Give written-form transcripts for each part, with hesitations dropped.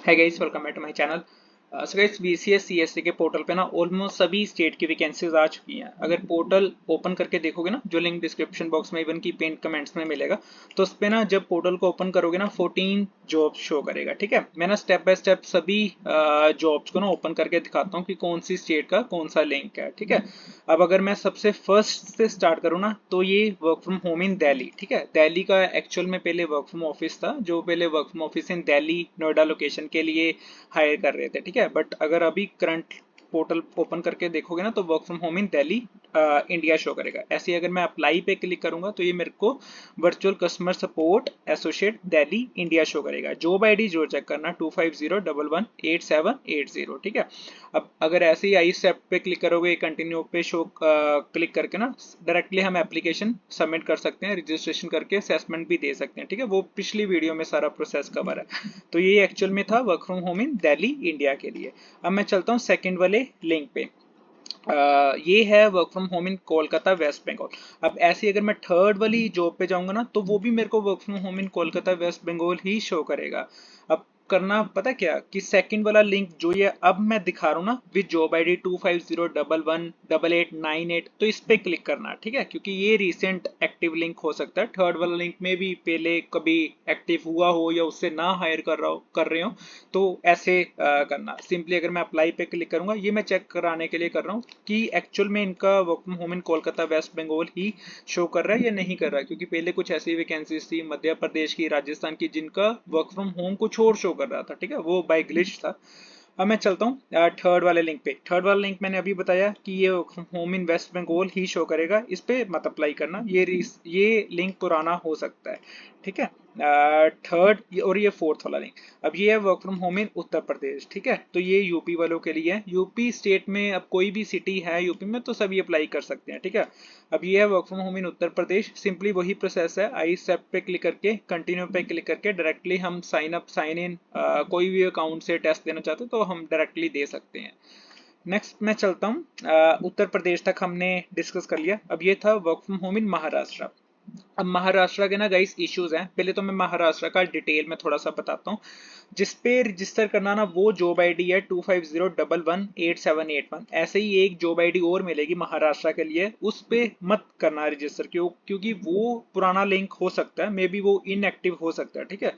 है guys, welcome back to my channel. So guys, BCS CSC के portal पे ना ऑलमोस्ट सभी स्टेट की वैकेंसीज आ चुकी हैं। अगर पोर्टल ओपन करके देखोगे ना, जो लिंक डिस्क्रिप्शन बॉक्स में इवन की पिन कमेंट्स में मिलेगा, तो उस पे ना जब पोर्टल को ओपन करोगे ना 14 जॉब्स शो करेगा। ठीक है, मैं ना स्टेप बाय स्टेप सभी जॉब्स को ना ओपन करके दिखाता हूँ कि कौन सी स्टेट का कौन सा लिंक है। ठीक है, अब अगर मैं सबसे फर्स्ट से स्टार्ट करूँ ना, तो ये work from home in Delhi. ठीक है, दिल्ली का एक्चुअल में पहले वर्क फ्रॉम ऑफिस था, जो पहले work from office in Delhi Noida location के लिए हायर कर रहे थे। ठीक है, बट अगर अभी करंट पोर्टल ओपन करके देखोगे ना, तो work from home in Delhi India show करेगा। ऐसे ही अगर मैं अप्लाई पे क्लिक करूंगा, तो ये मेरे को virtual customer support associate Delhi India show करेगा। जॉब आईडी जरूर चेक करना 2501118780। ठीक है, अब अगर ऐसे ही आई स्टेप पे क्लिक करोगे, कंटिन्यू पे शो क्लिक करके ना डायरेक्टली हम एप्लीकेशन सबमिट कर सकते हैं, रजिस्ट्रेशन करके असेसमेंट भी दे सकते हैं। ठीक है, वो पिछली वीडियो में सारा प्रोसेस कवर है। तो ये एक्चुअल में था work from home in Delhi India के लिए। अब मैं चलता हूँ सेकंड वाले लिंक पे। ये है work from home in Kolkata West Bengal. अब ऐसे अगर मैं थर्ड वाली जॉब पे जाऊंगा ना, तो वो भी मेरे को work from home in Kolkata West Bengal ही शो करेगा। अब करना पता क्या, कि सेकंड वाला लिंक जो ये अब मैं दिखा रहा हूँ ना, विद जॉब आईडी 2501118898, तो इस पे क्लिक करना। ठीक है, क्योंकि ये रिसेंट एक्टिव लिंक हो सकता है। थर्ड वाला लिंक में भी पहले कभी एक्टिव हुआ हो या उससे ना हायर कर रहे हो, तो ऐसे करना। सिंपली अगर मैं अप्लाई पे क्लिक करूंगा, ये मैं चेक कराने के लिए कर रहा हूँ कि एक्चुअल में इनका work from home in Kolkata West Bengal ही शो कर रहा है या नहीं कर रहा है, क्योंकि पहले कुछ ऐसी वैकेंसीज थी मध्य प्रदेश की, राजस्थान की, जिनका वर्क फ्रॉम होम कुछ और शो कर रहा था। ठीक है, वो बाय ग्लिच था। अब मैं चलता हूँ थर्ड वाले लिंक पे। थर्ड वाला लिंक मैंने अभी बताया कि ये होम इन वेस्ट बंगाल ही शो करेगा, इस पे मत अप्लाई करना। ये लिंक पुराना हो सकता है। ठीक है, थर्ड और ये फोर्थ वाला लिंक। अब ये है वर्क फ्रॉम होम इन उत्तर प्रदेश। ठीक है, तो ये यूपी वालों के लिए है। यूपी स्टेट में अब कोई भी सिटी है यूपी में, तो सभी अप्लाई कर सकते हैं। ठीक है, अब ये है work from home in Uttar Pradesh. Simply वही प्रोसेस है, आई स्टेप पे क्लिक करके, कंटिन्यू पे क्लिक करके डायरेक्टली हम साइन अप साइन इन, कोई भी अकाउंट से टेस्ट देना चाहते हैं तो हम डायरेक्टली दे सकते हैं। नेक्स्ट मैं चलता हूँ, उत्तर प्रदेश तक हमने डिस्कस कर लिया। अब ये था वर्क फ्रॉम होम इन महाराष्ट्र। अब महाराष्ट्र के ना गाइस इश्यूज हैं। पहले तो मैं महाराष्ट्र का डिटेल में थोड़ा सा बताता हूँ। जिस पे रजिस्टर करना ना, वो जॉब आईडी है 2501118781। ऐसे ही एक जॉब आईडी और मिलेगी महाराष्ट्र के लिए, उस पे मत करना रजिस्टर, क्योंकि वो पुराना लिंक हो सकता है, मे बी वो इनएक्टिव हो सकता है। ठीक है,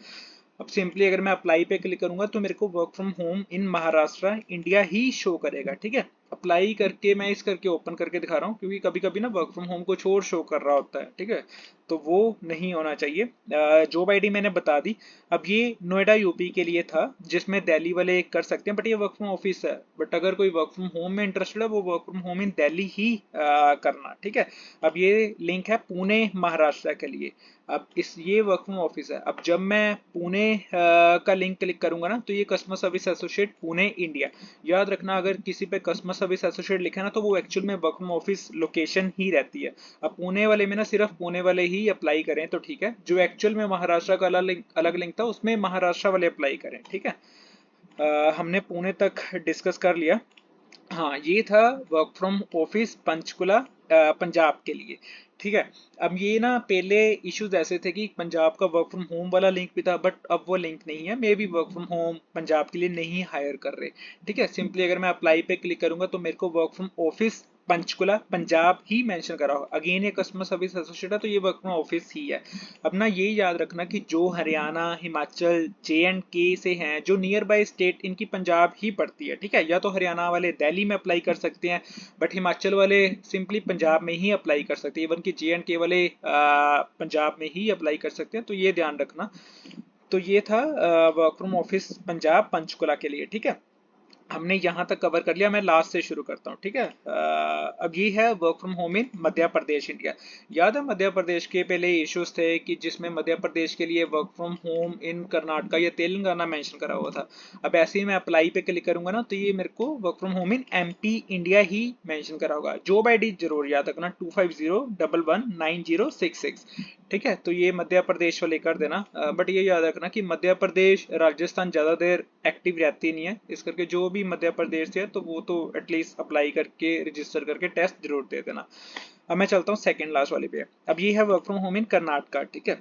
अब सिंपली अगर मैं अप्लाई पे क्लिक करूंगा, तो मेरे को work from home in Maharashtra India he show करेगा। ठीक है, अप्लाई करके मैं इस करके ओपन करके दिखा रहा हूँ, क्योंकि कभी कभी ना वर्क फ्रॉम होम कुछ और शो कर रहा होता है। ठीक है, तो वो नहीं होना चाहिए। जॉब आईडी मैंने बता दी। अब ये नोएडा यूपी के लिए था, जिसमें दिल्ली वाले कर सकते हैं, बट ये वर्क फ्रॉम ऑफिस है। बट अगर कोई वर्क फ्रॉम होम में इंटरेस्टेड है, वो work from home in Delhi ही करना। ठीक है, अब ये लिंक है पुणे महाराष्ट्र के लिए। अब इस ये वर्क फ्रॉम ऑफिस है। अब जब मैं पुणे का लिंक क्लिक करूंगा ना, तो ये customer service associate Pune India. याद रखना, अगर किसी पे कस्टमर सर्विस एसोसिएट लिखा है ना, तो वो एक्चुअल में वर्क फ्रॉम ऑफिस लोकेशन ही रहती है। अब पुणे वाले में ना सिर्फ पुणे वाले ही अप्लाई करें तो ठीक है। जो एक्चुअल में महाराष्ट्र का अलग लिंक था, उसमें महाराष्ट्र वाले अप्लाई करें। ठीक है, हमने पुणे तक डिस्कस कर लिया। हाँ, ये था work from office Panchkula Punjab के लिए। ठीक है, अब ये ना पहले इश्यूज ऐसे थे कि पंजाब का वर्क फ्रॉम होम वाला लिंक भी था, बट अब वो लिंक नहीं है। May be work from home Punjab के लिए नहीं हायर कर रहे। ठीक है, सिंपली अगर मैं अप्लाई पे क्लिक करूंगा, तो मेरे को work from office Panchkula Punjab he mention करा होगा। अगेन ये कस्टमर सर्विस एसोसिएट है, तो ये वर्क फ्रॉम ऑफिस ही है। अब ना ये याद रखना कि जो हरियाणा हिमाचल जे एंड के से हैं, जो नियर बाय स्टेट, इनकी पंजाब ही पड़ती है। ठीक है, या तो हरियाणा वाले दिल्ली में अप्लाई कर सकते हैं, बट हिमाचल वाले सिंपली पंजाब में ही अप्लाई कर सकते हैं। इवन कि जे एंड के वाले पंजाब में ही अप्लाई कर सकते हैं, तो ये ध्यान रखना। तो ये था work from office Punjab Panchkula के लिए। ठीक है, हमने यहाँ तक कवर कर लिया। मैं लास्ट से शुरू करता हूँ। ठीक है, अब ये है work from home in Madhya Pradesh India. याद है मध्य प्रदेश के पहले इश्यूज थे, कि जिसमें मध्य प्रदेश के लिए वर्क फ्रॉम होम इन कर्नाटका या तेलंगाना मेंशन करा हुआ था। अब ऐसे ही मैं अप्लाई पे क्लिक करूंगा ना, तो ये मेरे को work from home in MP India he mention करा होगा। जॉब आईडी जरूर याद रखना 2501119066। ठीक है, तो ये मध्य प्रदेश वाले कर देना। बट ये याद रखना कि मध्य प्रदेश राजस्थान ज़्यादा देर एक्टिव रहती नहीं है, इस करके जो भी मध्य प्रदेश से है, तो वो तो एटलीस्ट अप्लाई करके रजिस्टर करके टेस्ट जरूर दे देना। अब मैं चलता हूँ सेकंड लास्ट वाले पे। अब ये है वर्क फ्रॉम होम इन कर्नाटका। ठीक है,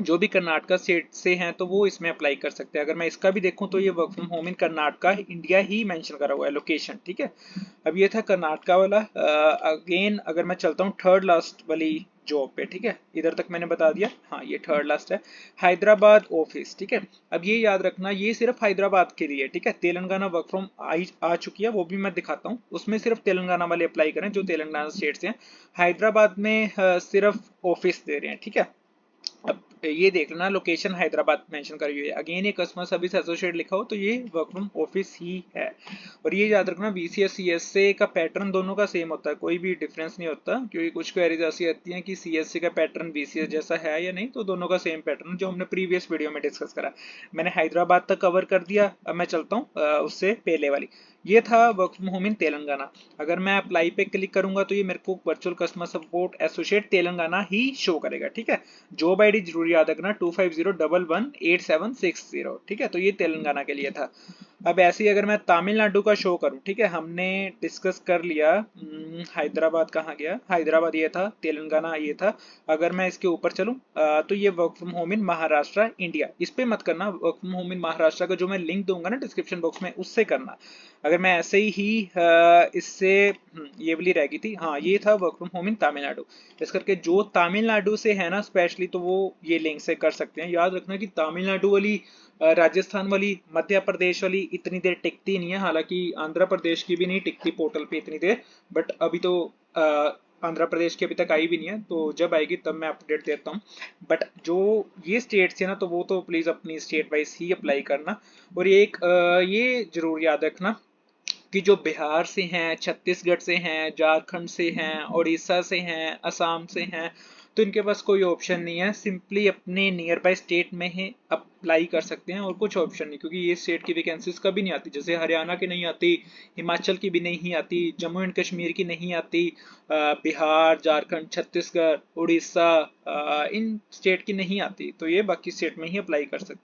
जो भी कर्नाटका स्टेट से हैं तो वो इसमें अप्लाई कर सकते हैं। अगर मैं इसका भी देखूं तो ये work from home in Karnataka India he mention करा हुआ है लोकेशन, ठीक है। अब ये था कर्नाटका वाला। अगेन अगर मैं चलता हूँ थर्ड लास्ट वाली जॉब पे, ठीक है, इधर तक मैंने बता दिया, हाँ ये थर्ड लास्ट है, हैदराबाद ऑफिस, ठीक है। अब ये याद रखना ये सिर्फ हैदराबाद के लिए, ठीक है। तेलंगाना वर्क फ्रॉम आ चुकी है, वो भी मैं दिखाता हूँ, उसमें सिर्फ तेलंगाना वाले अप्लाई करें जो तेलंगाना स्टेट से हैं। हैदराबाद में सिर्फ ऑफिस दे रहे हैं, ठीक है। अब ये देख लेना लोकेशन हैदराबाद मेंशन करी हुई है। अगेन ये कस्टमर सर्विस एसोसिएट लिखा हो तो ये वर्क फ्रॉम ऑफिस ही है। और ये याद रखना VCS CSA का पैटर्न दोनों का सेम होता है, कोई भी डिफरेंस नहीं होता, क्योंकि कुछ क्वेरीज ऐसी आती हैं कि CSA का पैटर्न VCS जैसा है या नहीं, तो दोनों का सेम पैटर्न जो हमने प्रीवियस वीडियो में डिस्कस करा। मैंने हैदराबाद तक कवर कर दिया, अब मैं चलता हूँ उससे पहले वाली। ये था वर्क फ्रॉम होम इन तेलंगाना। अगर मैं अप्लाई पे क्लिक करूंगा तो ये मेरे को virtual customer support associate Telangana ही शो करेगा, ठीक है। जॉब आईडी जरूर याद रखना 2501118760, ठीक है। तो ये तेलंगाना के लिए था। अब ऐसे ही अगर मैं तमिलनाडु का शो करूं, ठीक है, हमने डिस्कस कर लिया। हैदराबाद कहाँ गया, हैदराबाद ये था, तेलंगाना ये था। अगर मैं इसके ऊपर चलूं तो ये work from home in Maharashtra India, इस पे मत करना। वर्क फ्रॉम होम इन महाराष्ट्र का जो मैं लिंक दूंगा ना डिस्क्रिप्शन बॉक्स में, उससे करना। अगर मैं ऐसे ही इससे ये वाली रह गई थी, हाँ ये था वर्क फ्रॉम होम इन तमिलनाडु। इस करके जो तमिलनाडु से है ना स्पेशली, तो वो ये लिंक से कर सकते हैं। याद रखना कि तमिलनाडु वाली, राजस्थान वाली, मध्य प्रदेश वाली इतनी देर टिकती नहीं है, हालांकि आंध्र प्रदेश की भी नहीं टिकती पोर्टल पे इतनी देर, बट अभी तो आंध्र प्रदेश की अभी तक आई भी नहीं है, तो जब आएगी तब मैं अपडेट देता हूँ। बट जो ये स्टेट्स है ना, तो वो तो प्लीज अपनी स्टेट वाइज ही अप्लाई करना। और ये जरूर याद रखना कि जो बिहार से हैं, छत्तीसगढ़ से हैं, झारखंड से हैं, उड़ीसा से हैं, असम से हैं, तो इनके पास कोई ऑप्शन नहीं है, सिंपली अपने नियर बाय स्टेट में ही अप्लाई कर सकते हैं और कुछ ऑप्शन नहीं, क्योंकि ये स्टेट की वैकेंसीज कभी नहीं आती। जैसे हरियाणा की नहीं आती, हिमाचल की भी नहीं आती, जम्मू एंड कश्मीर की नहीं आती, बिहार, झारखंड, छत्तीसगढ़, उड़ीसा, इन स्टेट की नहीं आती, तो ये बाकी स्टेट में ही अप्लाई कर सकते हैं।